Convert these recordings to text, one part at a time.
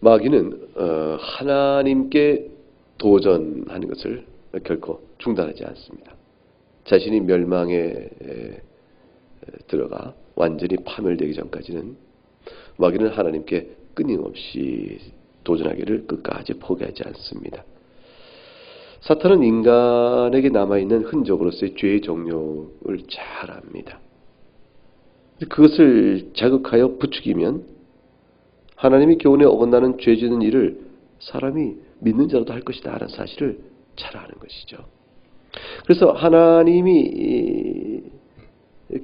마귀는 하나님께 도전하는 것을 결코 중단하지 않습니다. 자신이 멸망에 들어가 완전히 파멸되기 전까지는 마귀는 하나님께 끊임없이 도전하기를 끝까지 포기하지 않습니다. 사탄은 인간에게 남아있는 흔적으로서의 죄의 정욕을 잘 압니다. 그것을 자극하여 부추기면 하나님이 교훈에 어긋나는 죄 짓는 일을 사람이 믿는 자라도 할 것이다 라는 사실을 잘 아는 것이죠. 그래서 하나님이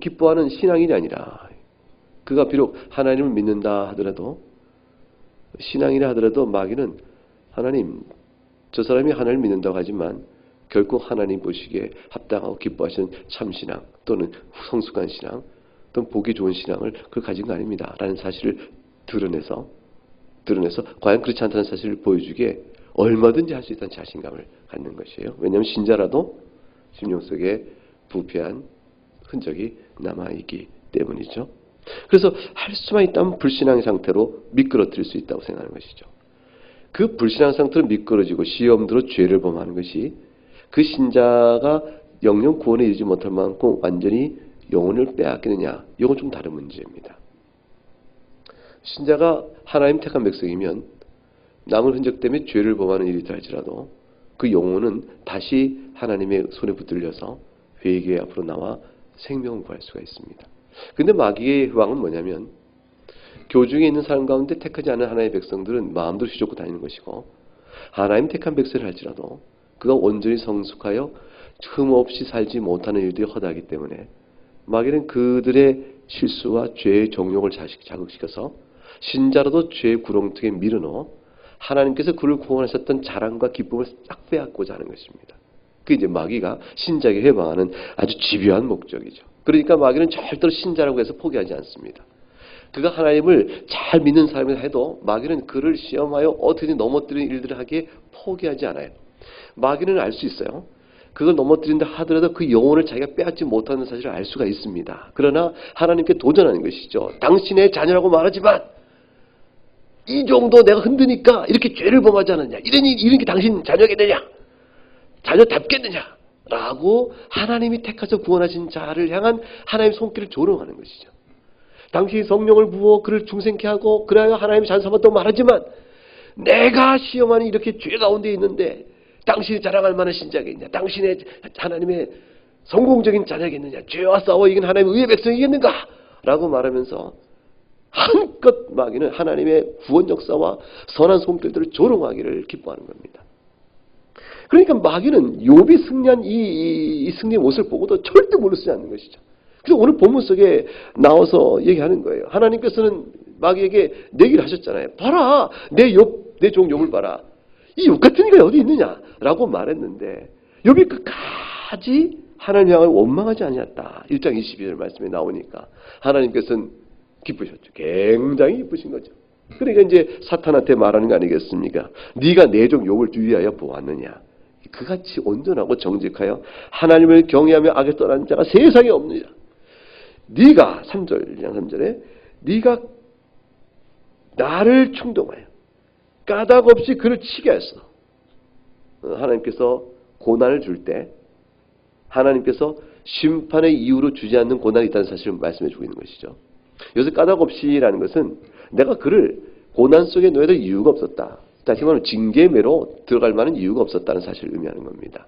기뻐하는 신앙인이 아니라 그가 비록 하나님을 믿는다 하더라도 신앙이라 하더라도 마귀는 하나님 저 사람이 하나님을 믿는다고 하지만 결국 하나님 보시기에 합당하고 기뻐하시는 참신앙 또는 성숙한 신앙 또는 보기 좋은 신앙을 그 가진 거 아닙니다 라는 사실을 드러내서 과연 그렇지 않다는 사실을 보여주기에 얼마든지 할 수 있다는 자신감을 갖는 것이에요. 왜냐하면 신자라도 심령 속에 부패한 흔적이 남아있기 때문이죠. 그래서 할 수만 있다면 불신앙의 상태로 미끄러뜨릴 수 있다고 생각하는 것이죠. 그 불신앙 상태로 미끄러지고 시험대로 죄를 범하는 것이 그 신자가 영영 구원에 이르지 못할 만큼 완전히 영혼을 빼앗기느냐, 이건 좀 다른 문제입니다. 신자가 하나님 택한 백성이면 남은 흔적 때문에 죄를 범하는 일이 있다 할지라도 그 영혼은 다시 하나님의 손에 붙들려서 회개 앞으로 나와 생명을 구할 수가 있습니다. 그런데 마귀의 희망은 뭐냐면 교중에 있는 사람 가운데 택하지 않은 하나님의 백성들은 마음대로 휘젓고 다니는 것이고 하나님 택한 백성을 할지라도 그가 온전히 성숙하여 흠없이 살지 못하는 일들이 허다하기 때문에 마귀는 그들의 실수와 죄의 정욕을 자극시켜서 신자라도 죄의 구렁텅이에 밀어넣어 하나님께서 그를 구원하셨던 자랑과 기쁨을 싹 빼앗고자 하는 것입니다. 그게 이제 마귀가 신자에게 해방하는 아주 집요한 목적이죠. 그러니까 마귀는 절대로 신자라고 해서 포기하지 않습니다. 그가 하나님을 잘 믿는 사람이라 해도 마귀는 그를 시험하여 어떻게든 넘어뜨리는 일들을 하기에 포기하지 않아요. 마귀는 알 수 있어요. 그걸 넘어뜨린다 하더라도 그 영혼을 자기가 빼앗지 못하는 사실을 알 수가 있습니다. 그러나 하나님께 도전하는 것이죠. 당신의 자녀라고 말하지만 이 정도 내가 흔드니까 이렇게 죄를 범하지 않았냐. 이런 게 당신 자녀겠느냐. 자녀답겠느냐. 라고 하나님이 택하셔 구원하신 자를 향한 하나님의 손길을 조롱하는 것이죠. 당신이 성령을 부어 그를 중생케 하고 그래야 하나님의 자녀삼았다고 말하지만 내가 시험하는 이렇게 죄 가운데 있는데 당신이 자랑할 만한 신자겠냐. 당신의 하나님의 성공적인 자녀겠느냐. 죄와 싸워 이긴 하나님의 의의 백성이겠는가. 라고 말하면서 한껏 마귀는 하나님의 구원 역사와 선한 손길들을 조롱하기를 기뻐하는 겁니다. 그러니까 마귀는 욥이 승리한 이 승리의 모습을 보고도 절대 물러서지 않는 것이죠. 그래서 오늘 본문 속에 나와서 얘기하는 거예요. 하나님께서는 마귀에게 내기를 하셨잖아요. 봐라, 내 종 욥을 봐라. 이 욥 같은 이가 어디 있느냐라고 말했는데 욥이 끝까지 하나님 향을 원망하지 아니었다. 1장 22절 말씀에 나오니까 하나님께서는 기쁘셨죠. 굉장히 기쁘신 거죠. 그러니까 이제 사탄한테 말하는 거 아니겠습니까? 네가 내 종 욥을 위하여 보았느냐. 그같이 온전하고 정직하여 하나님을 경외하며 악에 떠난 자가 세상에 없느냐. 네가 3절 1장 3절에 네가 나를 충동하여 까닭없이 그를 치게 했어. 하나님께서 고난을 줄 때 하나님께서 심판의 이유로 주지 않는 고난이 있다는 사실을 말씀해 주고 있는 것이죠. 여기서 까닭없이라는 것은 내가 그를 고난 속에 놓여야 될 이유가 없었다. 다시 말하면 징계의 매로 들어갈 만한 이유가 없었다는 사실을 의미하는 겁니다.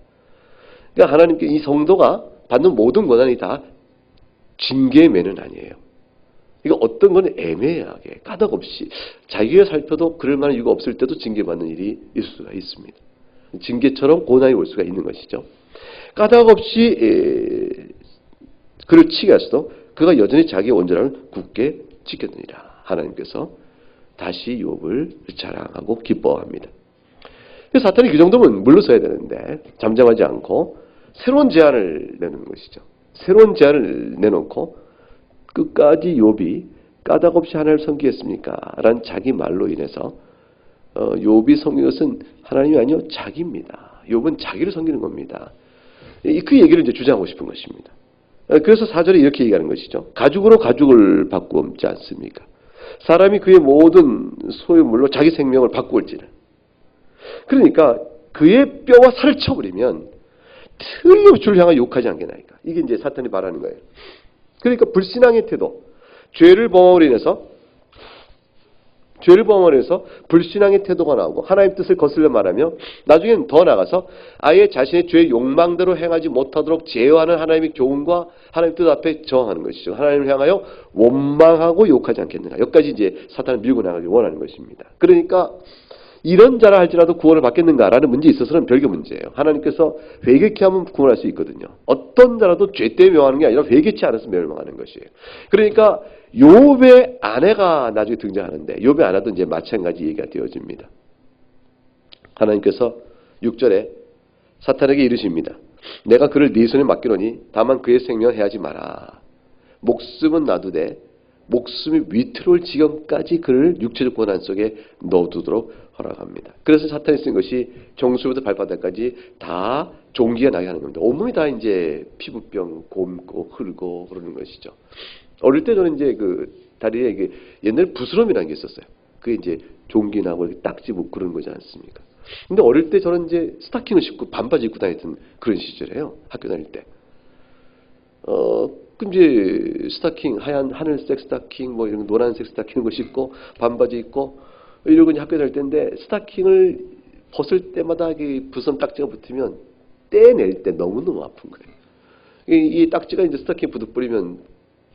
그러니까 하나님께 이 성도가 받는 모든 고난이 다 징계의 매는 아니에요. 그러니까 어떤 건 애매하게 까닭없이 자기가 살펴도 그럴 만한 이유가 없을 때도 징계받는 일이 있을 수가 있습니다. 징계처럼 고난이 올 수가 있는 것이죠. 까닭없이 그를 치게 하셔도 그가 여전히 자기의 온전함을 굳게 지켰느니라. 하나님께서 다시 욥을 자랑하고 기뻐합니다. 사탄이 그 정도면 물러서야 되는데 잠잠하지 않고 새로운 제안을 내는 것이죠. 새로운 제안을 내놓고 끝까지 욥이 까닭없이 하나님을 섬기겠습니까? 라는 자기 말로 인해서 욥이 섬긴 것은 하나님이 아니요 자기입니다. 욥은 자기를 섬기는 겁니다. 그 얘기를 이제 주장하고 싶은 것입니다. 그래서 4절에 이렇게 얘기하는 것이죠. 가죽으로 가죽을 바꾸지 않습니까? 사람이 그의 모든 소유물로 자기 생명을 바꾸올지는. 그러니까 그의 뼈와 살을 쳐버리면 틀림없이 주를 향하여 욕하지 않겠나이까. 이게 이제 사탄이 말하는 거예요. 그러니까 불신앙의 태도, 죄를 범함으로 인해서 불신앙의 태도가 나오고 하나님의 뜻을 거슬려 말하며 나중에는 더 나가서 아예 자신의 죄의 욕망대로 행하지 못하도록 제어하는 하나님의 교훈과 하나님의 뜻 앞에 저항하는 것이죠. 하나님을 향하여 원망하고 욕하지 않겠는가. 여기까지 이제 사탄을 밀고 나가길 원하는 것입니다. 그러니까 이런 자라 할지라도 구원을 받겠는가라는 문제에 있어서는 별개 문제예요. 하나님께서 회개케 하면 구원할 수 있거든요. 어떤 자라도 죄 때문에 멸망하는 게 아니라 회개치 않아서 멸망하는 것이에요. 그러니까 욥의 아내가 나중에 등장하는데 욥의 아내도 이제 마찬가지 얘기가 되어집니다. 하나님께서 6절에 사탄에게 이르십니다. 내가 그를 네 손에 맡기노니 다만 그의 생명을 해하지 마라. 목숨은 놔두되 목숨이 위태로울 지경까지 그를 육체적 고난 속에 넣어두도록 허락합니다. 그래서 사탄이 쓴 것이 정수부터 발바닥까지 다 종기가 나게 하는 겁니다. 온몸이 다 이제 피부병, 곪고 흐르고 그러는 것이죠. 어릴 때 저는 이제 그 다리에 이게 옛날에 부스럼이라는 게 있었어요. 그게 이제 종기 나고 이렇게 딱지 묻고 그런 거지 않습니까? 근데 어릴 때 저는 이제 스타킹을 신고 반바지 입고 다녔던 그런 시절이에요. 학교 다닐 때. 그럼 이제 스타킹, 하얀 하늘색 스타킹, 뭐 이런 노란색 스타킹 이런 거 신고 반바지 입고 이러고 이제 학교 다닐 때인데 스타킹을 벗을 때마다 부스럼 딱지가 붙으면 떼낼 때 너무너무 아픈 거예요. 이 딱지가 이제 스타킹 부득거리면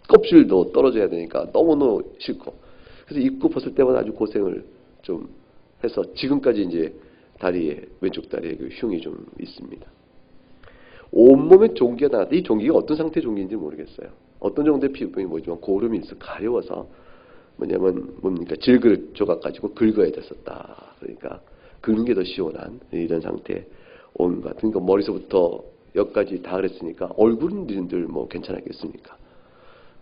껍질도 떨어져야 되니까 너무너무 싫고 그래서 입고 벗을 때마다 아주 고생을 좀 해서 지금까지 이제 다리에 왼쪽 다리에 그 흉이 좀 있습니다. 온몸에 종기가 나왔다. 이 종기가 어떤 상태의 종기인지 모르겠어요. 어떤 정도의 피부병이 뭐지만 고름이 있어 가려워서 뭡니까 질그릇 조각 가지고 긁어야 됐었다. 그러니까 긁는 게 더 시원한 이런 상태 온 것 같은. 그러니까 머리서부터 여기까지 다 그랬으니까 얼굴은 늘 뭐 괜찮았겠습니까?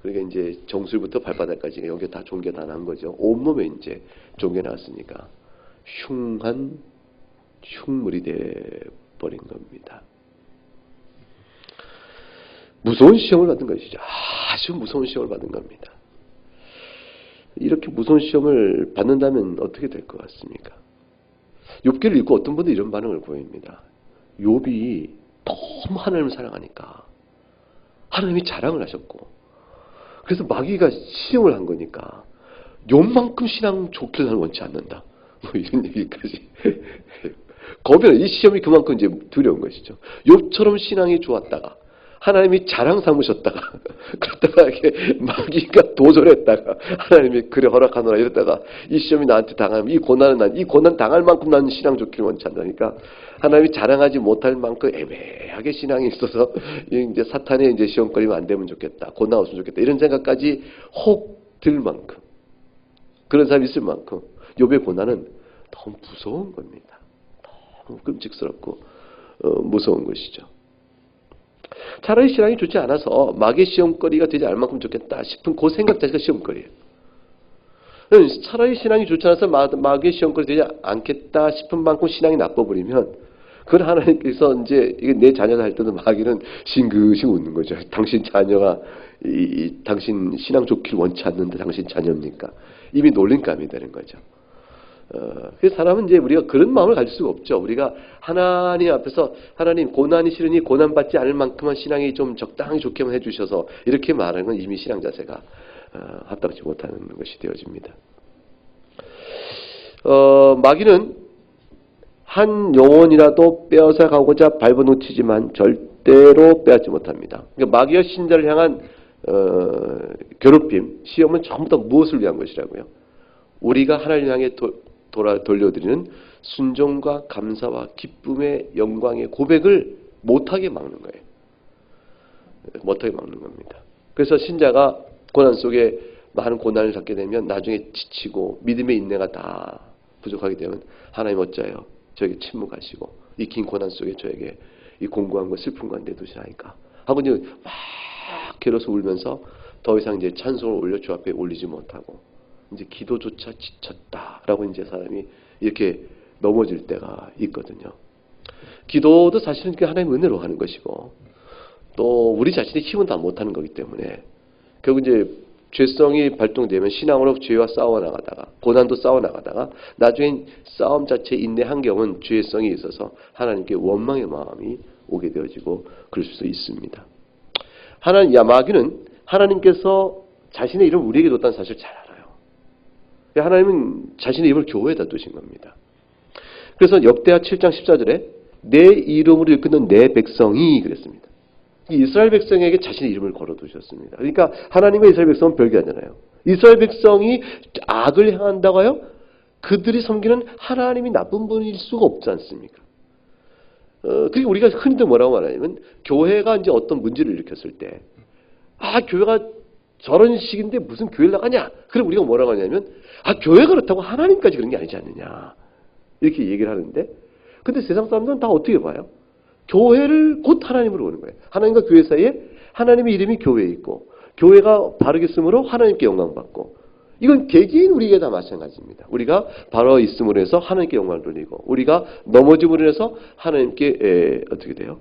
그러니까 이제 정수리부터 발바닥까지 여기 다 종기가 다 난 거죠. 온몸에 이제 종기가 나왔으니까 흉한 흉물이 돼 버린 겁니다. 무서운 시험을 받은 것이죠. 아주 무서운 시험을 받은 겁니다. 이렇게 무서운 시험을 받는다면 어떻게 될 것 같습니까? 욥기를 읽고 어떤 분들이 이런 반응을 보입니다. 욥이 너무 하나님을 사랑하니까 하나님이 자랑을 하셨고 그래서 마귀가 시험을 한 거니까 욥만큼 신앙 좋길 나는 원치 않는다. 뭐 이런 얘기까지. 거기는 이 시험이 그만큼 이제 두려운 것이죠. 욥처럼 신앙이 좋았다가 하나님이 자랑 삼으셨다가 그러다가 이렇게 마귀가 도전했다가 하나님이 그래 허락하노라 이랬다가 이 시험이 나한테 당하면 이 고난 당할 만큼 나는 신앙 좋기를 원치 않다니까 하나님이 자랑하지 못할 만큼 애매하게 신앙이 있어서 이제 사탄의 이제 시험거리면 안 되면 좋겠다, 고난 없으면 좋겠다 이런 생각까지 혹 들 만큼 그런 사람이 있을 만큼 욥의 고난은 너무 무서운 겁니다. 너무 끔찍스럽고 무서운 것이죠. 차라리 신앙이 좋지 않아서 마귀의 시험거리가 되지 않을 만큼 좋겠다 싶은 그 생각 자체가 시험거리예요. 차라리 신앙이 좋지 않아서 마귀의 시험거리 되지 않겠다 싶은 만큼 신앙이 나빠버리면 그걸 하나님께서 이제 이게 내 자녀가 할 때도 마귀는 싱긋싱긋 웃는 거죠. 당신 자녀가 당신 신앙 좋기를 원치 않는데 당신 자녀입니까? 이미 놀림감이 되는 거죠. 그래서 사람은 이제 우리가 그런 마음을 가질 수가 없죠. 우리가 하나님 앞에서 하나님 고난이 싫으니 고난받지 않을 만큼만 신앙이 좀 적당히 좋게만 해주셔서 이렇게 말하는 건 이미 신앙 자세가 합당치 못하는 것이 되어집니다. 마귀는 한 영혼이라도 빼앗아 가고자 밟아놓치지만 절대로 빼앗지 못합니다. 그러니까 마귀와 신자를 향한 괴롭힘, 시험은 전부 다 무엇을 위한 것이라고요? 우리가 하나님 향해 돌려드리는 순종과 감사와 기쁨의 영광의 고백을 못하게 막는 거예요. 못하게 막는 겁니다. 그래서 신자가 고난 속에 많은 고난을 갖게 되면 나중에 지치고 믿음의 인내가 다 부족하게 되면 하나님 어찌하여 저에게 침묵하시고 이 긴 고난 속에 저에게 이 공고함과 슬픔과 내두시나이까 하고 이제 막 괴로워서 울면서 더 이상 이제 찬송을 올려 주 앞에 올리지 못하고 이제 기도조차 지쳤다라고 이제 사람이 이렇게 넘어질 때가 있거든요. 기도도 사실은 하나님의 은혜로 하는 것이고 또 우리 자신의 힘은 다 못하는 거기 때문에 결국 이제 죄성이 발동되면 신앙으로 죄와 싸워나가다가 고난도 싸워나가다가 나중엔 싸움 자체 인내 한경은 죄성이 있어서 하나님께 원망의 마음이 오게 되어지고 그럴 수도 있습니다. 마귀는 하나님께서 자신의 이름을 우리에게 뒀다는 사실을 잘 알아요. 하나님은 자신의 이름을 교회에다 두신 겁니다. 그래서 역대하 7장 14절에 내 이름으로 일컫는 내 백성이 그랬습니다. 이스라엘 백성에게 자신의 이름을 걸어두셨습니다. 그러니까 하나님과 이스라엘 백성은 별개하잖아요. 이스라엘 백성이 악을 향한다고 하여 그들이 섬기는 하나님이 나쁜 분일 수가 없지 않습니까? 그리고 우리가 흔히들 뭐라고 말하냐면 교회가 이제 어떤 문제를 일으켰을 때 교회가 저런 식인데 무슨 교회를 나가냐? 그럼 우리가 뭐라고 하냐면 교회가 그렇다고 하나님까지 그런 게 아니지 않느냐 이렇게 얘기를 하는데 근데 세상 사람들은 다 어떻게 봐요? 교회를 곧 하나님으로 보는 거예요. 하나님과 교회 사이에 하나님의 이름이 교회에 있고 교회가 바르게 있으므로 하나님께 영광받고 이건 개개인 우리에게 다 마찬가지입니다. 우리가 바로 있음으로 해서 하나님께 영광을 돌리고 우리가 넘어짐으로 해서 하나님께 어떻게 돼요?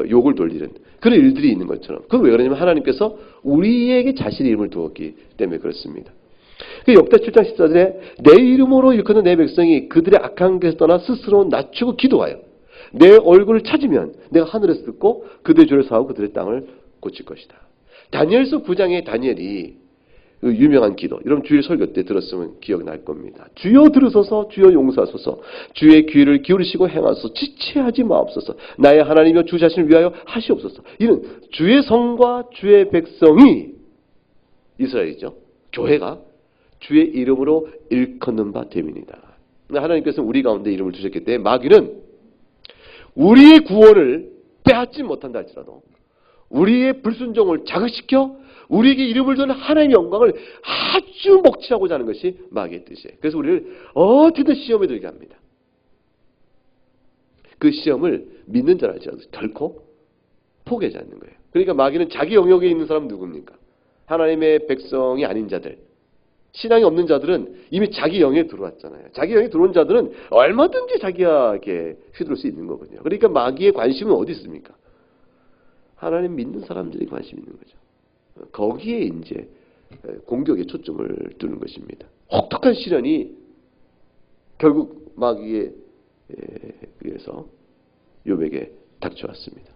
욕을 돌리는 그런 일들이 있는 것처럼 그건 왜 그러냐면 하나님께서 우리에게 자신의 이름을 두었기 때문에 그렇습니다. 역대 7장 14절에 내 이름으로 일컫는 내 백성이 그들의 악한 길에서 떠나 스스로 낮추고 기도하여 내 얼굴을 찾으면 내가 하늘에서 듣고 그들의 죄를 사하고 그들의 땅을 고칠 것이다. 다니엘서 9장의 다니엘이 유명한 기도 여러분 주일 설교 때 들었으면 기억날 겁니다. 주여 들으소서 주여 용서하소서 주의 귀를 기울이시고 행하소서 지체하지 마옵소서 나의 하나님이여 주 자신을 위하여 하시옵소서. 이는 주의 성과 주의 백성이 이스라엘이죠. 교회가 주의 이름으로 일컫는 바 됨이니이다. 하나님께서는 우리 가운데 이름을 주셨기 때문에 마귀는 우리의 구원을 빼앗지 못한다 할지라도 우리의 불순종을 자극시켜 우리에게 이름을 두는 하나님의 영광을 아주 먹칠하고자 하는 것이 마귀의 뜻이에요. 그래서 우리를 어떻게든 시험에 들게 합니다. 그 시험을 믿는 자라 할지라도 결코 포기하지 않는 거예요. 그러니까 마귀는 자기 영역에 있는 사람은 누굽니까? 하나님의 백성이 아닌 자들 신앙이 없는 자들은 이미 자기 영에 들어왔잖아요. 자기 영에 들어온 자들은 얼마든지 자기에게 휘두를 수 있는 거거든요. 그러니까 마귀의 관심은 어디 있습니까? 하나님 믿는 사람들이 관심 있는 거죠. 거기에 이제 공격에 초점을 두는 것입니다. 혹독한 시련이 결국 마귀에 의해서 욥에게 닥쳐왔습니다.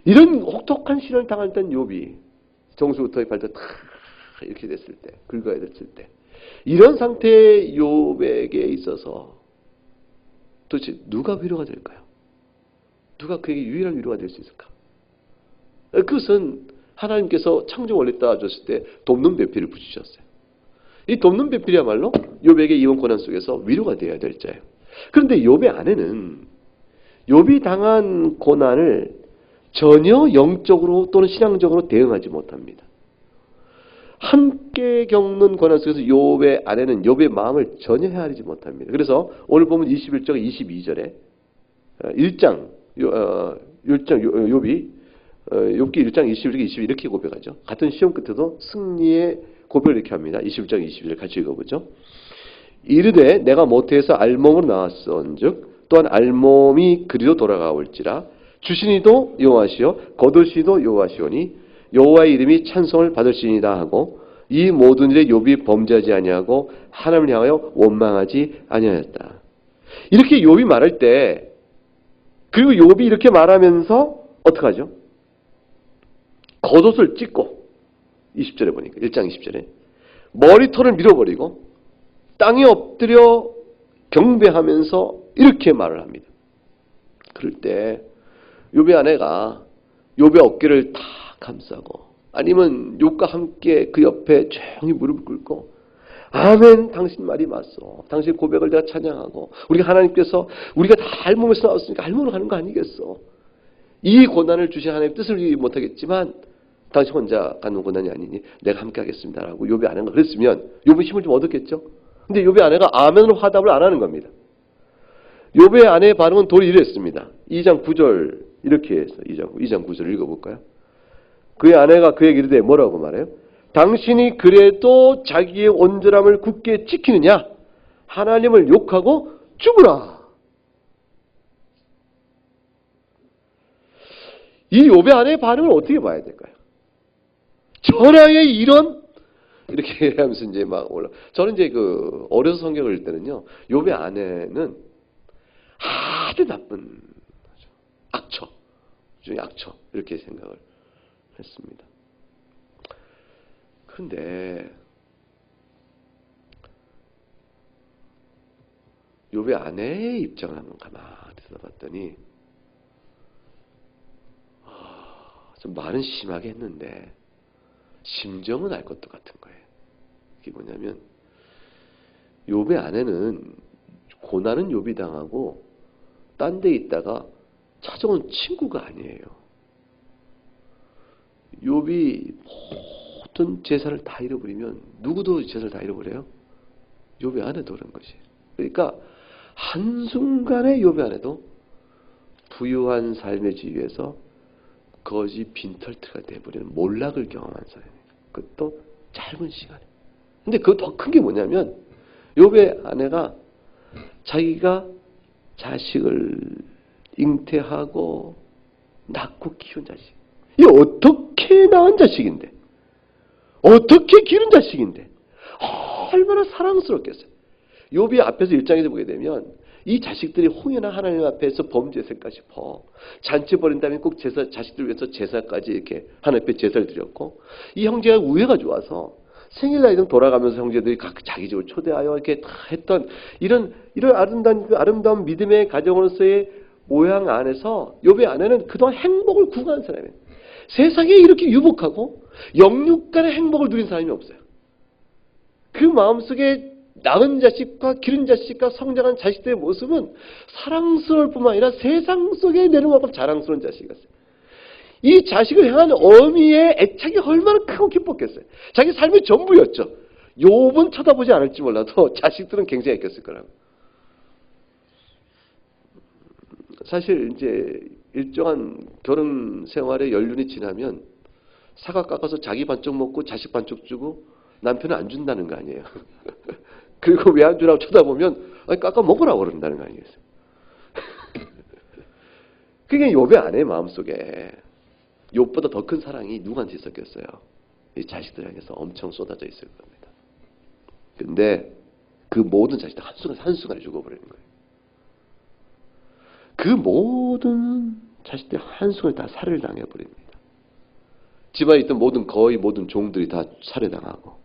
이런 혹독한 시련을 당했던 욥이 정수부터 발도 다 이렇게 됐을 때, 긁어야 됐을 때, 이런 상태의 욥에게 있어서 도대체 누가 위로가 될까요? 누가 그에게 유일한 위로가 될 수 있을까? 그것은 하나님께서 창조 원리 따졌을 때 돕는 배필을 붙이셨어요. 이 돕는 배필이야말로 욥에게 이번 고난 속에서 위로가 되어야 될 자예요. 그런데 욥의 아내는 욥이 당한 고난을 전혀 영적으로 또는 신앙적으로 대응하지 못합니다. 함께 겪는 고난 속에서 욥의 아내는 욥의 마음을 전혀 헤아리지 못합니다. 그래서 오늘 보면 21절 22절에 1장 욥이 욥기 1장 21절 22 이렇게 고백하죠. 같은 시험 끝에도 승리의 고백을 이렇게 합니다. 21장 22절 같이 읽어보죠. 이르되 내가 모태에서 알몸으로 나왔은즉 또한 알몸이 그리로 돌아가올지라 주시니도 여호와시요 거두시도 여호와시오니 여호와의 이름이 찬송을 받을지니이다 하고 이 모든 일에 욥이 범죄하지 아니하고 하나님을 향하여 원망하지 아니하였다. 이렇게 욥이 말할 때 그리고 욥이 이렇게 말하면서 어떻게 하죠? 겉옷을 찢고 20절에 보니까 1장 20절에 머리털을 밀어버리고 땅에 엎드려 경배하면서 이렇게 말을 합니다. 그럴 때 욥의 아내가 욥의 어깨를 다 감싸고 아니면 욥과 함께 그 옆에 조용히 무릎을 꿇고 아멘 당신 말이 맞소. 당신 고백을 내가 찬양하고 우리가 하나님께서 우리가 다 알몸에서 나왔으니까 알몸으로 가는 거 아니겠어. 이 고난을 주신 하나님의 뜻을 이해 못하겠지만 당신 혼자 가는 고난이 아니니 내가 함께 하겠습니다라고 욥의 아내가 그랬으면 욥은 힘을 좀 얻었겠죠. 근데 욥의 아내가 아멘으로 화답을 안 하는 겁니다. 욥의 아내의 반응은 도리 이랬습니다. 2장 9절 이렇게 해서 2장 9절을 읽어볼까요? 그의 아내가 그에게 이르되 뭐라고 말해요? 당신이 그래도 자기의 온전함을 굳게 지키느냐? 하나님을 욕하고 죽으라. 이 욥의 아내의 반응을 어떻게 봐야 될까요? 전하의 이런 이렇게 하면서 이제 막 올라. 저는 이제 그 어려서 성경을 읽을 때는요, 욥의 아내는 아주 나쁜 악처, 중에 악처 이렇게 생각을 했습니다. 그런데 욥의 아내의 입장을 한번 가만히 들어봤더니 좀 말은 심하게 했는데 심정은 알 것도 같은 거예요. 이게 뭐냐면 욥의 아내는 고난은 욥이 당하고 딴 데 있다가 찾아온 친구가 아니에요. 욥이 모든 재산을 다 잃어버리면 누구도 재산을 다 잃어버려요? 욥의 아내도 그런 것이에요. 그러니까 한순간에 욥의 아내도 부유한 삶의 지위에서 거지 빈털터가 돼버리는 몰락을 경험한 사람이에요. 그것도 짧은 시간에. 근데 그 더 큰 게 뭐냐면 욥의 아내가 자기가 자식을 잉태하고 낳고 키운 자식. 이 어떻게 낳은 자식인데, 어떻게 기른 자식인데 얼마나 사랑스럽겠어요. 욥이 앞에서 1장에서 보게 되면 이 자식들이 홍해나 하나님 앞에서 범죄했을까 싶어. 잔치 벌인 다음에 꼭 제사, 자식들 위해서 제사까지 이렇게 하나님 앞에 제사를 드렸고, 이 형제가 우애가 좋아서 생일날 좀 돌아가면서 형제들이 각 자기 집을 초대하여 이렇게 다 했던 이런 아름다운 믿음의 가정으로서의 모양 안에서 욥의 아내는 그동안 행복을 구가한 사람이에요. 세상에 이렇게 유복하고 영육 간의 행복을 누린 사람이 없어요. 그 마음속에 낳은 자식과 기른 자식과 성장한 자식들의 모습은 사랑스러울 뿐만 아니라 세상 속에 내려와서 자랑스러운 자식이었어요. 이 자식을 향한 어미의 애착이 얼마나 크고 기뻤겠어요. 자기 삶의 전부였죠. 욥은 쳐다보지 않을지 몰라도 자식들은 굉장히 했겠을 거라고. 사실 이제 일정한 결혼 생활의 연륜이 지나면 사과 깎아서 자기 반쪽 먹고 자식 반쪽 주고 남편은 안 준다는 거 아니에요. 그리고 왜 안 주라고 쳐다보면 깎아 먹으라고 그런다는 거 아니겠어요. 그게 욥의 아내의 마음속에 욥보다 더 큰 사랑이 누구한테 있었겠어요? 이 자식들 향해서 엄청 쏟아져 있을 겁니다. 근데 그 모든 자식들 한순간에 죽어버리는 거예요. 그 모든 자식들 한순간에 다 살해를 당해버립니다. 집안에 있던 거의 모든 종들이 다 살해당하고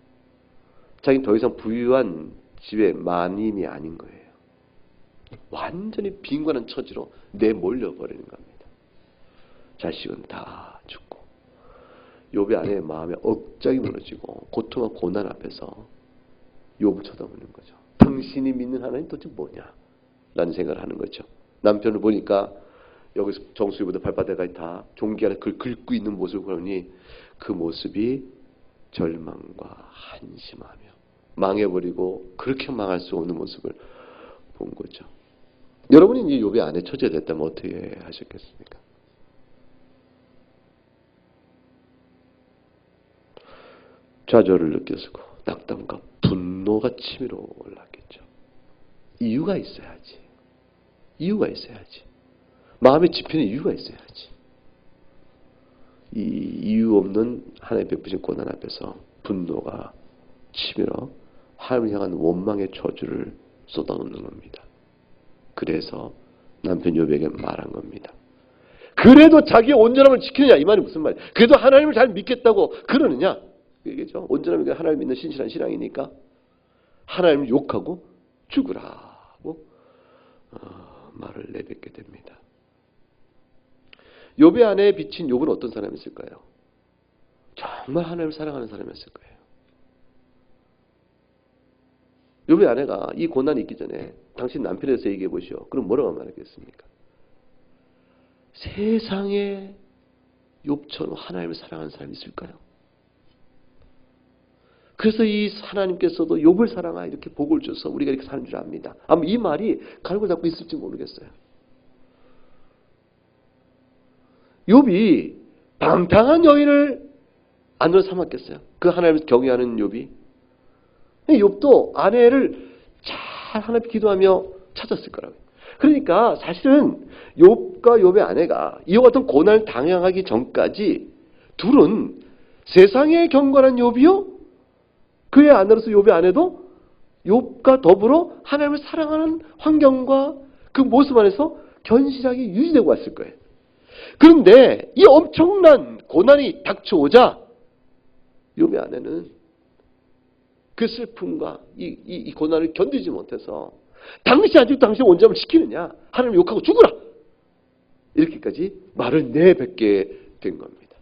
자기는 더 이상 부유한 집의 만인이 아닌 거예요. 완전히 빈곤한 처지로 내몰려버리는 겁니다. 자식은 다 죽고 욥의 아내의 마음에 억장이 무너지고 고통과 고난 앞에서 욥을 쳐다보는 거죠. 당신이 믿는 하나님 도대체 뭐냐? 라는 생각을 하는 거죠. 남편을 보니까 여기서 정수리부터 발바닥까지 다 종기 안에 그걸 긁고 있는 모습을 보니 그 모습이 절망과 한심하며 망해버리고 그렇게 망할 수 없는 모습을 본 거죠. 여러분이 이제 욥의 아내 처제가 됐다면 어떻게 하셨겠습니까? 좌절을 느꼈고 낙담과 분노가 치밀어 올랐겠죠. 이유가 있어야지. 이유가 있어야지. 마음에 집히는 이유가 있어야지. 이 이유 없는 하나님의 베푸신 고난 앞에서 분노가 치밀어 하나님을 향한 원망의 저주를 쏟아놓는 겁니다. 그래서 남편 욥에게 말한 겁니다. 그래도 자기의 온전함을 지키느냐, 이 말이 무슨 말이야? 그래도 하나님을 잘 믿겠다고 그러느냐? 얘기죠. 온전함이 하나님 믿는 신실한 신앙이니까 하나님을 욕하고 죽으라고 말을 내뱉게 됩니다. 욥의 아내에 비친 욥은 어떤 사람이었을까요? 정말 하나님을 사랑하는 사람이었을 거예요. 욥의 아내가 이 고난이 있기 전에 당신 남편에 대해서 얘기해 보시오. 그럼 뭐라고 말하겠습니까? 세상에 욥처럼 하나님을 사랑하는 사람이 있을까요? 그래서 이 하나님께서도 욥을 사랑하 이렇게 복을 줘서 우리가 이렇게 사는 줄 압니다. 아마 이 말이 갈고 닦고 있을지 모르겠어요. 욥이 방탕한 여인을 아내로 삼았겠어요? 그 하나님을 경외하는 욥이? 욥도 아내를 잘 하나님 기도하며 찾았을 거라고요. 그러니까 사실은 욥과 욥의 아내가 이와 같은 고난을 당하기 전까지 둘은 세상에 경건한 욥이요? 그의 아내로서 욥의 아내도 욥과 더불어 하나님을 사랑하는 환경과 그 모습 안에서 견실하게 유지되고 왔을 거예요. 그런데 이 엄청난 고난이 닥쳐오자 욥의 아내는 그 슬픔과 이 고난을 견디지 못해서 당신 아직도 당신 온전함을 지키느냐? 하나님 욕하고 죽으라! 이렇게까지 말을 내뱉게 된 겁니다.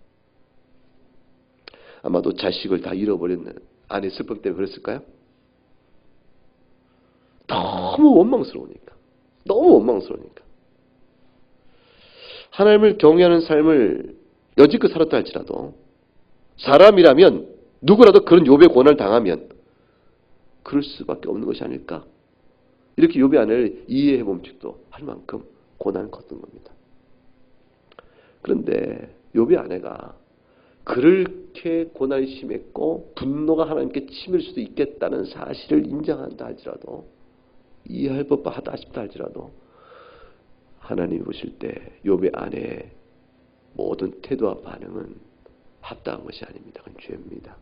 아마도 자식을 다 잃어버린 아내 슬픔 때문에 그랬을까요? 너무 원망스러우니까. 너무 원망스러우니까. 하나님을 경외하는 삶을 여지껏 살았다 할지라도 사람이라면 누구라도 그런 욥의 고난을 당하면 그럴 수밖에 없는 것이 아닐까? 이렇게 욥의 아내를 이해해 봄직도 할 만큼 고난을 걷는 겁니다. 그런데 욥의 아내가 그렇게 고난이 심했고 분노가 하나님께 치밀 수도 있겠다는 사실을 인정한다 할지라도 이해할 법하다 싶다 할지라도 하나님이 보실 때 욥의 아내의 모든 태도와 반응은 합당한 것이 아닙니다. 그건 죄입니다.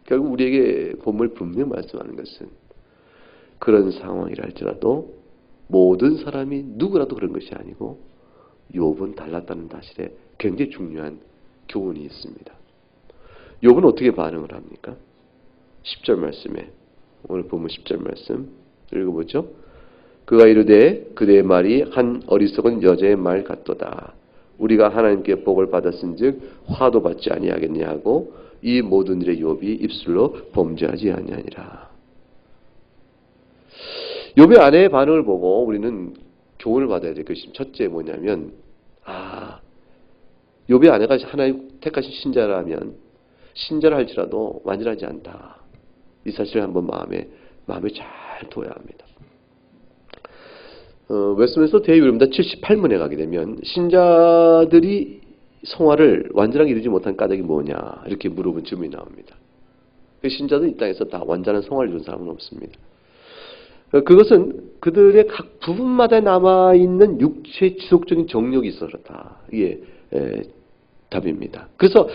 결국 우리에게 본문을 분명히 말씀하는 것은 그런 상황이라 할지라도 모든 사람이 누구라도 그런 것이 아니고 욥은 달랐다는 사실에 굉장히 중요한 교훈이 있습니다. 욥은 어떻게 반응을 합니까? 10절 말씀에 오늘 본문 10절 말씀 읽어보죠. 그가 이르되 그대의 말이 한 어리석은 여자의 말 같도다. 우리가 하나님께 복을 받았은즉 화도 받지 아니하겠냐 하고 이 모든 일에 욥이 입술로 범죄하지 아니하니라. 욥의 아내의 반응을 보고 우리는 교훈을 받아야 될 것이 첫째 뭐냐면 욥의 아내가 하나님 택하신 신자라면 신자라 할지라도 완전하지 않다. 이 사실을 한번 마음에 잘 둬야 합니다. 웨스트민스터 대의율입니다. 78문에 가게 되면 신자들이 성화를 완전하게 이루지 못한 까닭이 뭐냐 이렇게 물어본 질문이 나옵니다. 신자들 이 땅에서 다 완전한 성화를 이룬 사람은 없습니다. 그것은 그들의 각 부분마다 남아있는 육체의 지속적인 정욕이 있어서다. 이게 답입니다. 그래서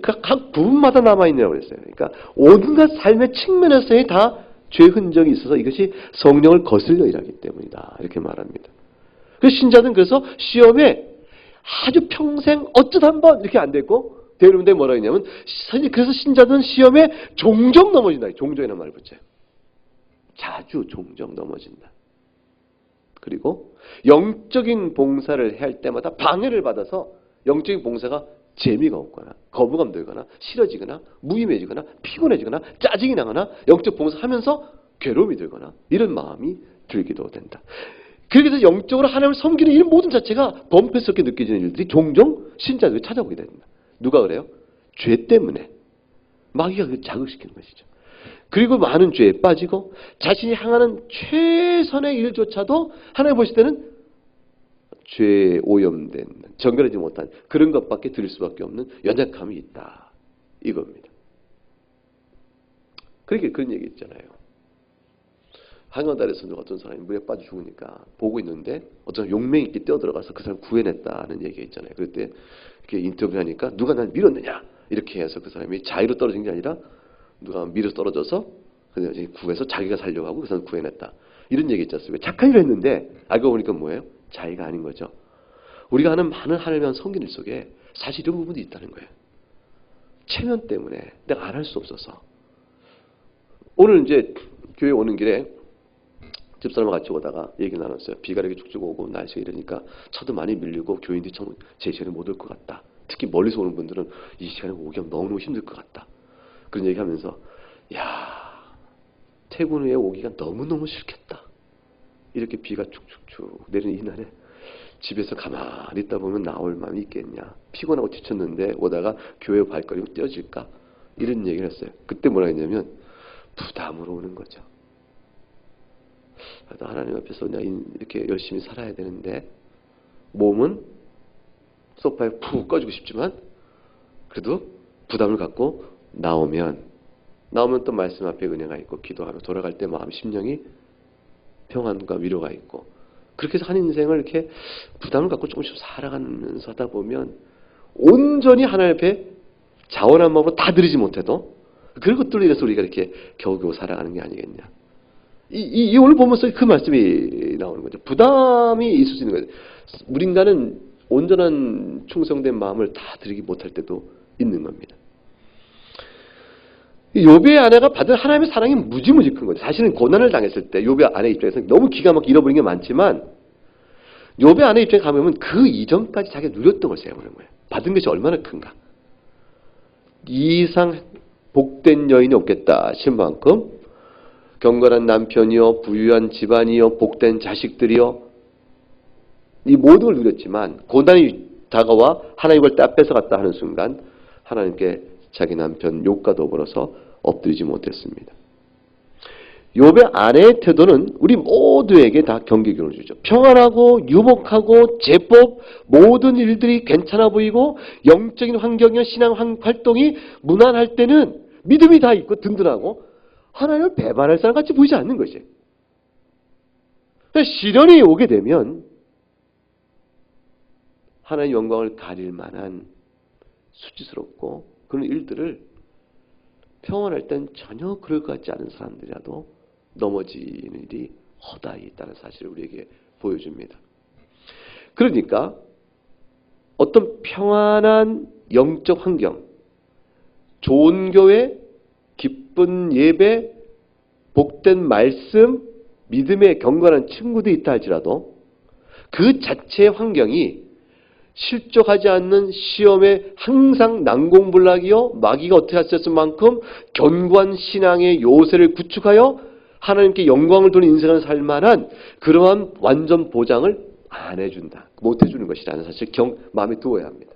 각 부분마다 남아있냐고 그랬어요. 그러니까 온갖 삶의 측면에서의 다 죄 흔적이 있어서 이것이 성령을 거슬려 일하기 때문이다. 이렇게 말합니다. 그래서 신자들은 그래서 시험에 아주 평생 어쩌다 한번 이렇게 안 됐고 대부분들 뭐라 했냐면 그래서 신자들은 시험에 종종 넘어진다. 종종이라는 말을 붙여요. 자주 종종 넘어진다. 그리고 영적인 봉사를 할 때마다 방해를 받아서 영적인 봉사가 재미가 없거나 거부감 들거나 싫어지거나 무의미해지거나 피곤해지거나 짜증이 나거나 영적 봉사하면서 괴로움이 들거나 이런 마음이 들기도 된다. 그래서 영적으로 하나님을 섬기는 이 모든 자체가 범패스럽게 느껴지는 일들이 종종 신자들이 찾아오게 된다. 누가 그래요? 죄 때문에 마귀가 그걸 자극시키는 것이죠. 그리고 많은 죄에 빠지고 자신이 향하는 최선의 일조차도 하나님 보실 때는 죄에 오염된 정결하지 못한 그런 것밖에 들을 수밖에 없는 연약함이 있다. 이겁니다. 그렇게 그런 얘기 있잖아요. 한강다리에서 어떤 사람이 물에 빠져 죽으니까 보고 있는데 어떤 용맹 있게 뛰어들어가서 그 사람 구해냈다는 얘기가 있잖아요. 그럴 때 이렇게 인터뷰하니까 누가 날 밀었느냐 이렇게 해서 그 사람이 자의로 떨어진 게 아니라 누가 밀어서 떨어져서 구해서 자기가 살려고 하고 그 사람 구해냈다. 이런 얘기 있지 않습니까? 착한 일을 했는데 알고 보니까 뭐예요? 자의가 아닌 거죠. 우리가 하는 많은 하나님의 성긴 일 속에 사실 이런 부분이 있다는 거예요. 체면 때문에 내가 안 할 수 없어서. 오늘 이제 교회 오는 길에 집사람과 같이 오다가 얘기 나눴어요. 비가 이렇게 쭉쭉 오고 날씨가 이러니까 차도 많이 밀리고 교인들이 참 제 시간에 못 올 것 같다. 특히 멀리서 오는 분들은 이 시간에 오기가 너무너무 힘들 것 같다. 그런 얘기하면서 퇴근 후에 오기가 너무너무 싫겠다. 이렇게 비가 축축축 내리는 이날에 집에서 가만히 있다 보면 나올 마음이 있겠냐. 피곤하고 지쳤는데 오다가 교회 발걸음이 떼어질까. 이런 얘기를 했어요. 그때 뭐라 했냐면 부담으로 오는 거죠. 하나님 앞에서 그냥 이렇게 열심히 살아야 되는데 몸은 소파에 푹 꺼지고 싶지만 그래도 부담을 갖고 나오면 또 말씀 앞에 은혜가 있고 기도하며 돌아갈 때 마음 심령이 평안과 위로가 있고 그렇게 해서 한 인생을 이렇게 부담을 갖고 조금씩 살아가면서 하다 보면 온전히 하나님 앞에 자원한 마음으로 다 드리지 못해도 그런 것들로 인해서 우리가 이렇게 겨우겨우 살아가는 게 아니겠냐. 이 오늘 보면 속에 그 말씀이 나오는 거죠. 부담이 있을 수 있는 거죠. 우리 인간은 온전한 충성된 마음을 다 드리지 못할 때도 있는 겁니다. 욥의 아내가 받은 하나님의 사랑이 무지무지 큰 거죠. 사실은 고난을 당했을 때 욥의 아내 입장에서 너무 기가 막히게 잃어버린 게 많지만 욥의 아내 입장에 가면 그 이전까지 자기가 누렸던 걸 생각하는 거예요. 받은 것이 얼마나 큰가. 이 이상 복된 여인이 없겠다 싶은 만큼 경건한 남편이요, 부유한 집안이요, 복된 자식들이요, 이 모든 걸 누렸지만 고난이 다가와 하나님 걸 딱 뺏어갔다 하는 순간 하나님께 자기 남편 욥과 더불어서 엎드리지 못했습니다. 욥의 아내의 태도는 우리 모두에게 다 경계교훈을 주죠. 평안하고 유복하고 제법 모든 일들이 괜찮아 보이고 영적인 환경이나 신앙 활동이 무난할 때는 믿음이 다 있고 든든하고 하나님을 배반할 사람 같이 보이지 않는 것이에요. 시련이 오게 되면 하나님의 영광을 가릴 만한 수치스럽고 그런 일들을 평안할 땐 전혀 그럴 것 같지 않은 사람들이라도 넘어지는 일이 허다히 있다는 사실을 우리에게 보여줍니다. 그러니까 어떤 평안한 영적 환경, 좋은 교회, 기쁜 예배, 복된 말씀, 믿음의 경건한 친구들이 있다 할지라도 그 자체의 환경이 실족하지 않는 시험에 항상 난공불락이요 마귀가 어떻게 하셨을 만큼 견고한 신앙의 요새를 구축하여 하나님께 영광을 돌리는 인생을 살 만한 그러한 완전 보장을 안 해준다. 못 해주는 것이라는 사실 마음에 두어야 합니다.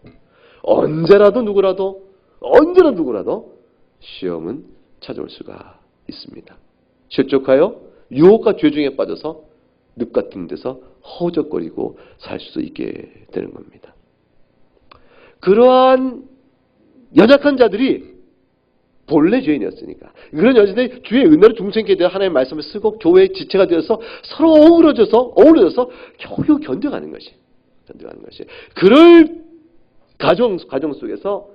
언제라도 누구라도 시험은 찾아올 수가 있습니다. 실족하여 유혹과 죄 중에 빠져서 늪 같은 데서 허우적거리고 살 수 있게 되는 겁니다. 그러한 연약한 자들이 본래 죄인이었으니까 그런 여자들이 주의 은혜로 중생케 되어 하나님의 말씀을 쓰고 교회의 지체가 되어서 서로 어우러져서 겨우 견뎌가는 것이 그럴 가정 속에서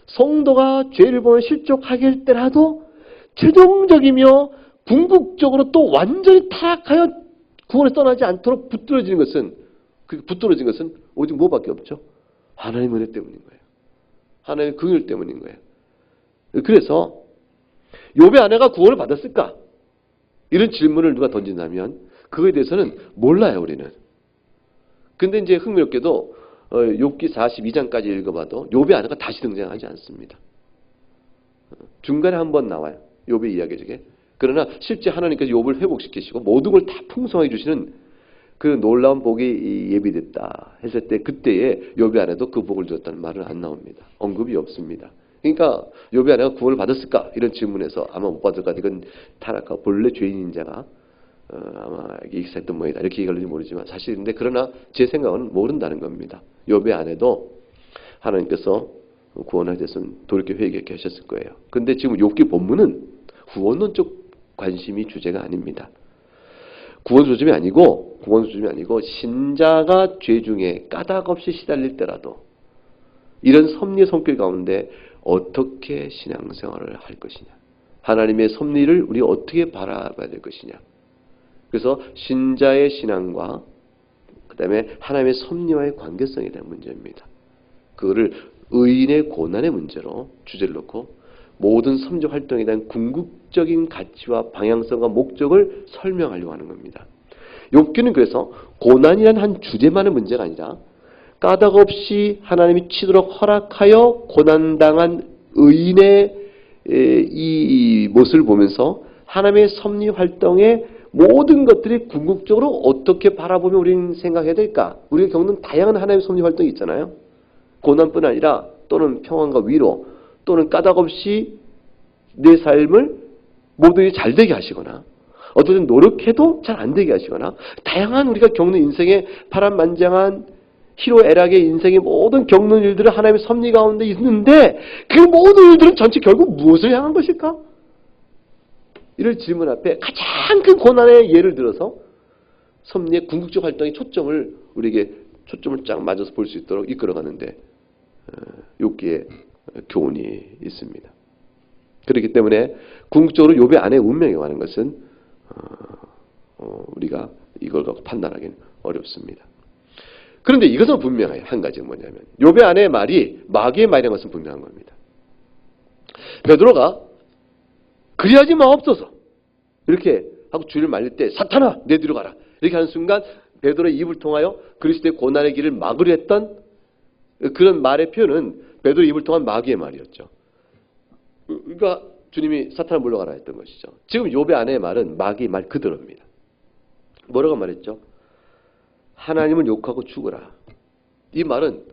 성도가 죄를 보면 실족하게 때라도 최종적이며 궁극적으로 또 완전히 타락하여 구원에 떠나지 않도록 붙들어진 것은 오직 뭐밖에 없죠? 하나님의 은혜 때문인 거예요. 하나님의 긍휼 때문인 거예요. 그래서 욥의 아내가 구원을 받았을까? 이런 질문을 누가 던진다면 그거에 대해서는 몰라요, 우리는. 근데 이제 흥미롭게도 욥기 42장까지 읽어봐도 욥의 아내가 다시 등장하지 않습니다. 중간에 한번 나와요. 욥의 이야기 중에. 그러나 실제 하나님께서 욥을 회복시키시고 모든 걸 다 풍성하게 주시는 그 놀라운 복이 예비됐다 했을 때 그때에 욥의 아내도 그 복을 주었다는 말은 안 나옵니다. 언급이 없습니다. 그러니까 욥의 아내가 구원을 받았을까? 이런 질문에서 아마 못 받을까? 이건 타락하고 본래 죄인인 자가 아마 익사했던 모양이다. 이렇게 얘기할지 모르지만 사실인데 그러나 제 생각은 모른다는 겁니다. 욥의 아내도 하나님께서 구원에 대해서는 돌이켜 회개케 하셨을 거예요. 근데 지금 욥기 본문은 후원론적 관심이 주제가 아닙니다. 구원 조짐이 아니고 신자가 죄 중에 까닭 없이 시달릴 때라도 이런 섭리의 손길 가운데 어떻게 신앙생활을 할 것이냐, 하나님의 섭리를 우리 어떻게 바라봐야 될 것이냐. 그래서 신자의 신앙과 그 다음에 하나님의 섭리와의 관계성에 대한 문제입니다. 그거를 의인의 고난의 문제로 주제를 놓고 모든 섬적 활동에 대한 궁극적인 가치와 방향성과 목적을 설명하려고 하는 겁니다. 욥기는 그래서 고난이라는 한 주제만의 문제가 아니라 까닭 없이 하나님이 치도록 허락하여 고난당한 의인의 이 모습을 보면서 하나님의 섭리 활동의 모든 것들이 궁극적으로 어떻게 바라보면 우리는 생각해야 될까? 우리가 겪는 다양한 하나님의 섭리 활동이 있잖아요. 고난뿐 아니라 또는 평안과 위로 또는 까닭 없이 내 삶을 모두 잘 되게 하시거나 어떤 때는 노력해도 잘 안 되게 하시거나 다양한 우리가 겪는 인생의 파란만장한 희로애락의 인생의 모든 겪는 일들을 하나님의 섭리 가운데 있는데 그 모든 일들은 전체 결국 무엇을 향한 것일까? 이런 질문 앞에 가장 큰 고난의 예를 들어서 섭리의 궁극적 활동의 우리에게 초점을 쫙 맞아서 볼 수 있도록 이끌어가는데 욥기에 교훈이 있습니다. 그렇기 때문에 궁극적으로 욥의 아내의 운명에 관한 것은 우리가 이걸 갖고 판단하기는 어렵습니다. 그런데 이것은 분명해요. 한 가지는 뭐냐면 욥의 아내의 말이 마귀의 말이라는 것은 분명한 겁니다. 베드로가 그리하지 마옵소서 이렇게 하고 주를 말릴 때 사탄아 내 뒤로 가라 이렇게 하는 순간 베드로의 입을 통하여 그리스도의 고난의 길을 막으려 했던 그런 말의 표현은 베드로의 입을 통한 마귀의 말이었죠. 그러니까 주님이 사탄을 물러가라 했던 것이죠. 지금 욥의 아내의 말은 마귀의 말 그대로입니다. 뭐라고 말했죠? 하나님을 욕하고 죽어라. 이 말은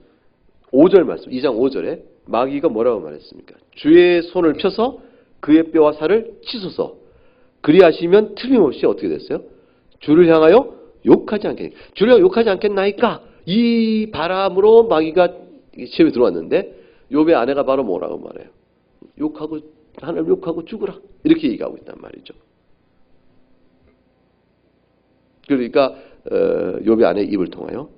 5절 말씀, 2장 5절에 마귀가 뭐라고 말했습니까? 주의 손을 펴서 그의 뼈와 살을 치소서. 그리하시면 틀림없이 어떻게 됐어요? 주를 향하여 욕하지 않겠나이까. 주를 향하여 욕하지 않겠나이까? 이 바람으로 마귀가 시험에 들어왔는데 욥의 아내가 바로 뭐라고 말해요? 욕하고 하나님 욕하고 죽어라. 이렇게 얘기하고 있단 말이죠. 그러니까 욥의 아내의 입을 통하여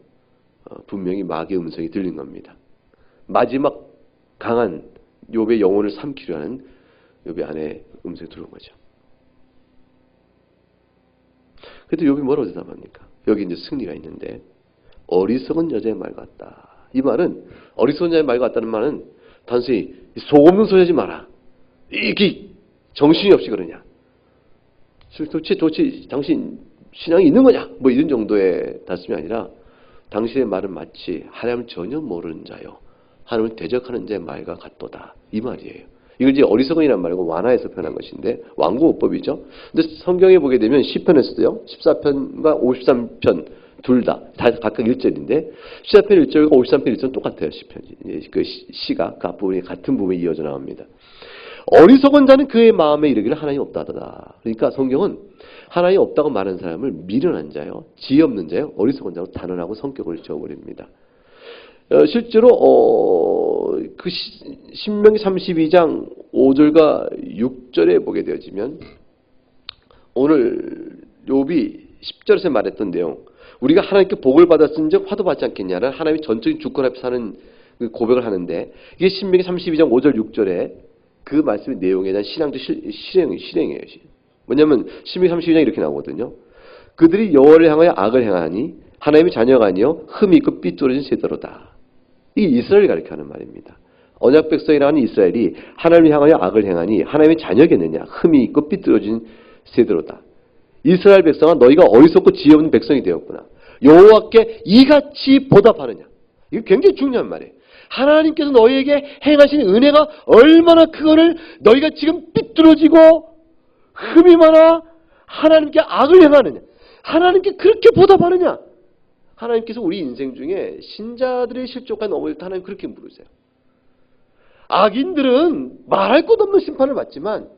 분명히 마귀의 음성이 들린 겁니다. 마지막 강한 욥의 영혼을 삼키려 하는 욥의 아내의 음성이 들어온 거죠. 그때 욥이 뭐라고 대답합니까? 여기 이제 승리가 있는데 어리석은 여자의 말 같다. 이 말은 어리석은 여자의 말 같다는 말은 단순히 속 없는 소리 하지 마라. 이게 정신이 없이 그러냐. 도대체 당신 신앙이 있는 거냐? 뭐 이런 정도의 말씀이 아니라 당신의 말은 마치 하나님을 전혀 모르는 자요. 하나님을 대적하는 자의 말과 같도다. 이 말이에요. 이걸 이제 어리석은이란 말이고 완화해서 표현한 것인데 완고어법이죠. 근데 성경에 보게 되면 시편에서도요. 14편과 53편 둘 다 각각 1절인데 14편 1절과 53편 1절은 똑같아요. 시편이. 그 시가 그 앞부분이 같은 부분에 이어져 나옵니다. 어리석은 자는 그의 마음에 이르기를 하나님 없다 하더라. 그러니까 성경은 하나님 없다고 말하는 사람을 미련한 자요, 지혜 없는 자요, 어리석은 자로 단언하고 성격을 지어버립니다. 실제로 그 신명기 32장 5절과 6절에 보게 되어지면 오늘 욥이 10절에서 말했던 내용, 우리가 하나님께 복을 받았은즉 화도 받지 않겠냐는 하나님의 전적인 주권 앞에 사는 고백을 하는데 이게 신명기 32장 5절 6절에 그 말씀의 내용에 대한 신앙도 실행이에요. 뭐냐면 신명기 32장에 이렇게 나오거든요. 그들이 여호와를 향하여 악을 행하니 하나님의 자녀가 아니요 흠이 있고 삐뚤어진 세대로다. 이게 이스라엘을 가리켜하는 말입니다. 언약 백성이라는 이스라엘이 하나님을 향하여 악을 행하니 하나님의 자녀겠느냐. 흠이 있고 삐뚤어진 세대로다. 이스라엘 백성아 너희가 어리석고 지혜 없는 백성이 되었구나. 여호와께 이같이 보답하느냐. 이게 굉장히 중요한 말이에요. 하나님께서 너희에게 행하신 은혜가 얼마나 크거를 너희가 지금 삐뚤어지고 흠이 많아 하나님께 악을 행하느냐. 하나님께 그렇게 보답하느냐. 하나님께서 우리 인생 중에 신자들의 실족과 넘어질 때 하나님 그렇게 물으세요. 악인들은 말할 것 없는 심판을 받지만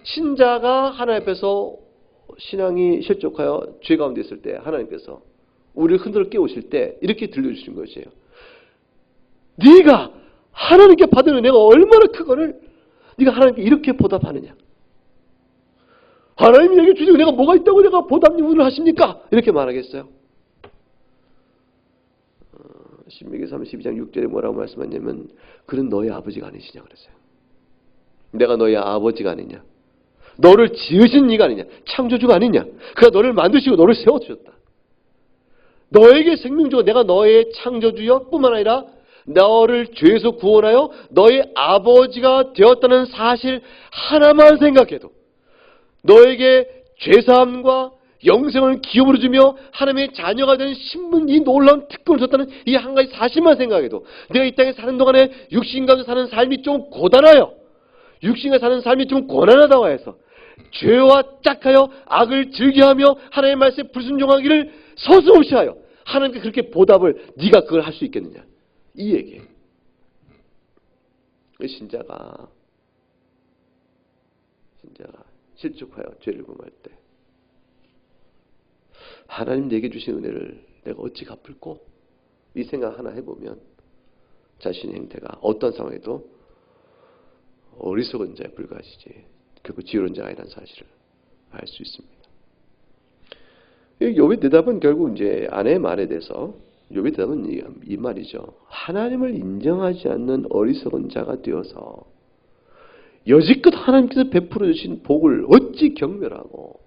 신자가 하나님 앞에서 신앙이 실족하여 죄 가운데 있을 때 하나님께서 우리를 흔들어 깨우실 때 이렇게 들려주신 것이에요. 네가 하나님께 받은 은혜가 얼마나 크거를 네가 하나님께 이렇게 보답하느냐. 하나님이 내게 주신 은혜가 뭐가 있다고 내가 보답을 하십니까? 이렇게 말하겠어요. 신명기 32장 6절에 뭐라고 말씀하냐면 그는 너의 아버지가 아니시냐 그랬어요. 내가 너의 아버지가 아니냐. 너를 지으신 이가 아니냐. 창조주가 아니냐. 그가 너를 만드시고 너를 세워주셨다. 너에게 생명 주고 내가 너의 창조주여 뿐만 아니라 너를 죄에서 구원하여 너의 아버지가 되었다는 사실 하나만 생각해도 너에게 죄사함과 영생을 기업으로 주며 하나님의 자녀가 된 신분 이 놀라운 특권을 줬다는 이 한 가지 사실만 생각해도 내가 이 땅에 사는 동안에 육신 가운데 사는 삶이 좀 고단하여 육신과 사는 삶이 좀 고난하다고 해서 죄와 짝하여 악을 즐겨하며 하나님의 말씀에 불순종하기를 서슴없이 하여 하나님께 그렇게 보답을 네가 그걸 할 수 있겠느냐. 이 얘기예요. 신자가 실족하여 죄를 범할 때 하나님 내게 주신 은혜를 내가 어찌 갚을꼬? 이 생각 하나 해보면 자신의 행태가 어떤 상황에도 어리석은 자에 불과하시지 결코 지혜로운 자가 아니라는 사실을 알 수 있습니다. 욥의 대답은 결국 이제 아내의 말에 대해서 욥의 대답은 이 말이죠. 하나님을 인정하지 않는 어리석은 자가 되어서 여지껏 하나님께서 베풀어 주신 복을 어찌 경멸하고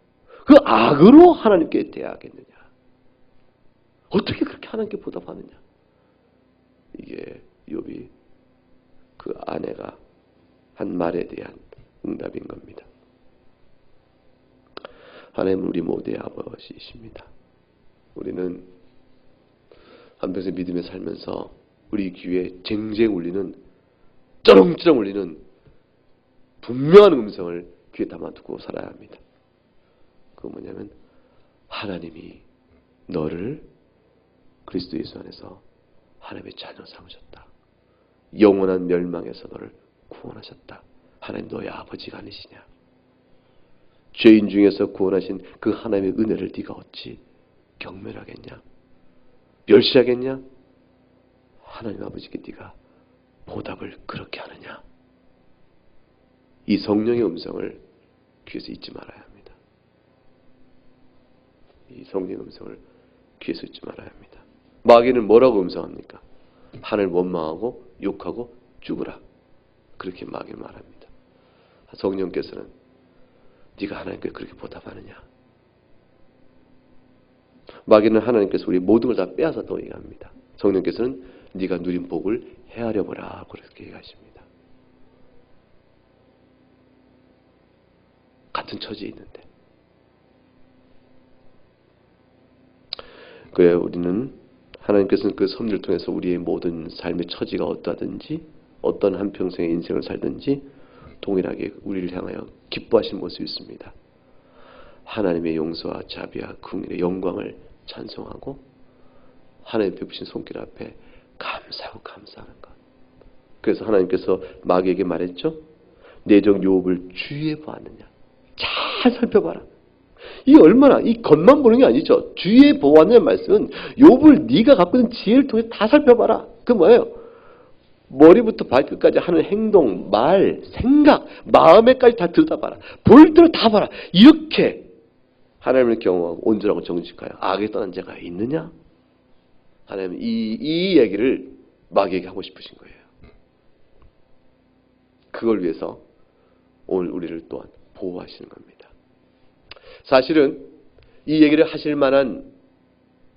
그 악으로 하나님께 대하겠느냐. 어떻게 그렇게 하나님께 보답하느냐. 이게 욥이 그 아내가 한 말에 대한 응답인 겁니다. 하나님은 우리 모두의 아버지이십니다. 우리는 한평생 믿음에 살면서 우리 귀에 쟁쟁 울리는 쩌렁쩌렁 울리는 분명한 음성을 귀에 담아두고 살아야 합니다. 그건 뭐냐면 하나님이 너를 그리스도 예수 안에서 하나님의 자녀 삼으셨다. 영원한 멸망에서 너를 구원하셨다. 하나님 너의 아버지가 아니시냐. 죄인 중에서 구원하신 그 하나님의 은혜를 네가 어찌 경멸하겠냐. 멸시하겠냐. 하나님 아버지께 네가 보답을 그렇게 하느냐. 이 성령의 음성을 귀에서 잊지 말아야 합니다. 이 성령의 음성을 귀에서 잊지 말아야 합니다. 마귀는 뭐라고 음성합니까? 하늘 원망하고 욕하고 죽으라. 그렇게 마귀는 말합니다. 성령께서는 네가 하나님께 그렇게 보답하느냐. 마귀는 하나님께서 우리 모든 걸 다 빼앗았다고 얘기합니다. 성령께서는 네가 누린 복을 헤아려 보라. 그렇게 얘기하십니다. 같은 처지에 있는데. 그래 우리는 하나님께서는 그 섭리를 통해서 우리의 모든 삶의 처지가 어떠하든지 어떤 한평생의 인생을 살든지 동일하게 우리를 향하여 기뻐하신 모습이 있습니다. 하나님의 용서와 자비와 긍휼의 영광을 찬송하고 하나님 베푸신 손길 앞에 감사하고 감사하는 것. 그래서 하나님께서 마귀에게 말했죠. 내 종 욥을 주위에 보았느냐. 잘 살펴봐라. 이 얼마나 이 겉만 보는 게 아니죠. 주위에 보았느냐 말씀은 욥을 네가 갖고 있는 지혜를 통해 다 살펴봐라. 그 뭐예요? 머리부터 발끝까지 하는 행동, 말, 생각, 마음에까지 다 들여다봐라. 볼 대로 다 봐라. 이렇게 하나님을 경험하고 온전하고 정직하여 악에 떠난 자가 있느냐? 하나님은 이 얘기를 마귀에게 하고 싶으신 거예요. 그걸 위해서 오늘 우리를 또한 보호하시는 겁니다. 사실은 이 얘기를 하실 만한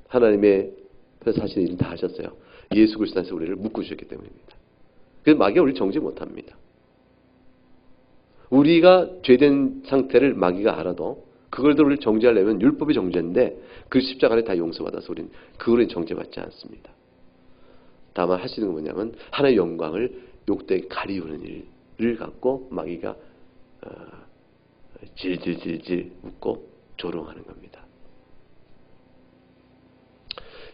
하나님의 사실 일은 다 하셨어요. 예수 그리스도 안에서 우리를 묶어주셨기 때문입니다. 그래서 마귀가 우리를 정죄 못합니다. 우리가 죄된 상태를 마귀가 알아도 그걸 우리를 정죄하려면 율법이 정죄인데 그 십자가를 다 용서받아서 우리는 그거를 정죄받지 않습니다. 다만 하시는 건 뭐냐면 하나님의 영광을 욕되게 가리우는 일을 갖고 마귀가 질질질질 웃고 조롱하는 겁니다.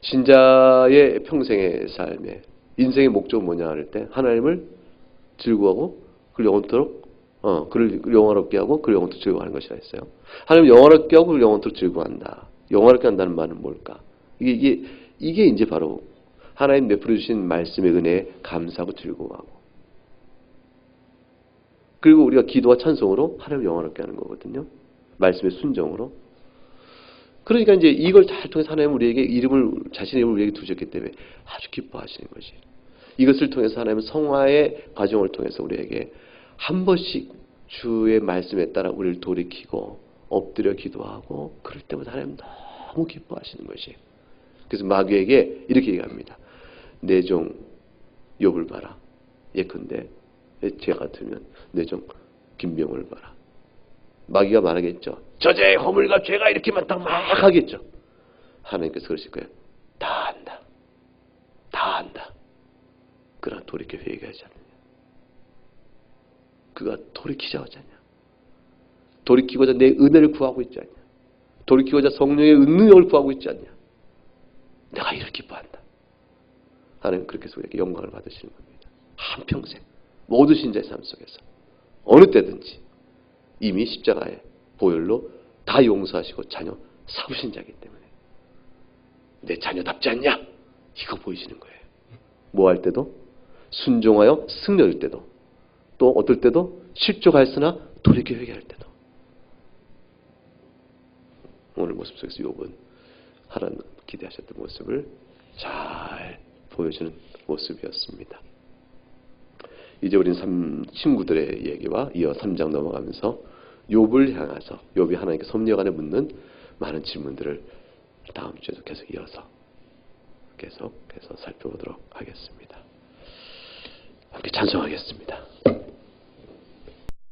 신자의 평생의 삶에 인생의 목적은 뭐냐 할 때 하나님을 즐거워하고 그를 영원토록 그를 영원롭게 하고 그를 영원토록 즐거워하는 것이라 했어요. 하나님을 영원롭게 하고 그를 영원토록 즐거워한다. 영원롭게 한다는 말은 뭘까? 이게 이제 바로 하나님 베풀어 주신 말씀의 은혜에 감사하고 즐거워하고 그리고 우리가 기도와 찬송으로 하나님을 영원롭게 하는 거거든요. 말씀의 순종으로. 그러니까 이제 이걸 잘 통해서 하나님 우리에게 자신의 이름을 우리에게 두셨기 때문에 아주 기뻐하시는 것이. 이것을 통해서 하나님은 성화의 과정을 통해서 우리에게 한 번씩 주의 말씀에 따라 우리를 돌이키고 엎드려 기도하고 그럴 때마다 하나님 너무 기뻐하시는 것이. 그래서 마귀에게 이렇게 얘기합니다. 내 종 욥을 봐라. 예컨대 죄 같으면 내 종 김병을 봐라. 마귀가 말하겠죠. 저자의 허물과 죄가 이렇게 많다고 막 하겠죠. 하나님께서 그러실 거예요. 다 안다. 다 안다. 그러나 돌이켜 회개하지 않느냐. 그가 돌이키자 하지 않냐. 돌이키고자 내 은혜를 구하고 있지 않냐. 돌이키고자 성령의 능력을 구하고 있지 않냐. 내가 이를 기뻐한다. 하나님은 그렇게 해서 우리에게 영광을 받으시는 겁니다. 한평생 모든 신자의 삶 속에서 어느 때든지 이미 십자가의 보혈로 다 용서하시고 자녀 삼으신 자이기 때문에 내 자녀답지 않냐? 이거 보이시는 거예요. 뭐 할 때도 순종하여 승리 얻을 때도 또 어떨 때도 실족하였으나 돌이켜 회개할 때도 오늘 모습 속에서 욥은 하나님 기대하셨던 모습을 잘 보여주는 모습이었습니다. 이제 우린 친구들의 얘기와 이어 3장 넘어가면서 욥을 향해서 욥이 하나님께 섭리간에 묻는 많은 질문들을 다음 주에도 계속 이어서 계속해서 살펴보도록 하겠습니다. 함께 찬송하겠습니다.